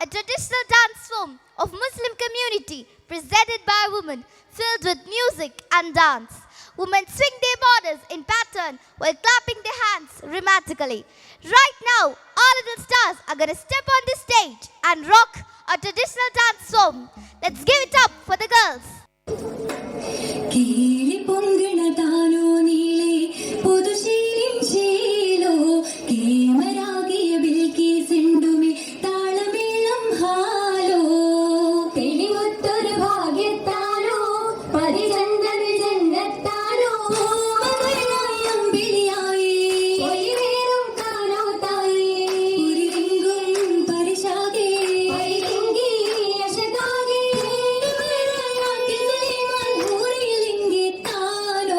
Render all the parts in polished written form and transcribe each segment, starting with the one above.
a traditional dance form of Muslim community presented by women, filled with music and dance. Women swing their bodies in pattern while clapping their hands rhythmically. Right now, our little stars are going to step on the stage and rock a traditional dance form. Let's give it up for the girls. കീഴി പൊങ്കിണതാനോ നീളെ പുതുശീലിൻ ശീലോ കേമരാഗിയ ബിൽക്കീസിന്റുമി താളമേളം hello പെളിമുത്തൊരു ഭാഗ്യത്താനോ പരിചന്ദ്രനിൽ ജന്നത്താനോ മകളായി അമ്പിളിയായി ഒലിവേറും കാനോ തായി ഉരിരിങ്കും പരിശാകെ പരിരിങ്കി യശകാകെ മകളായി നാട്യസുലൈമാൻ ഊരിലിങ്കി താനോ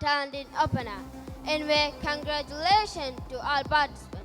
talented opener. Anyway, congratulations to all participants.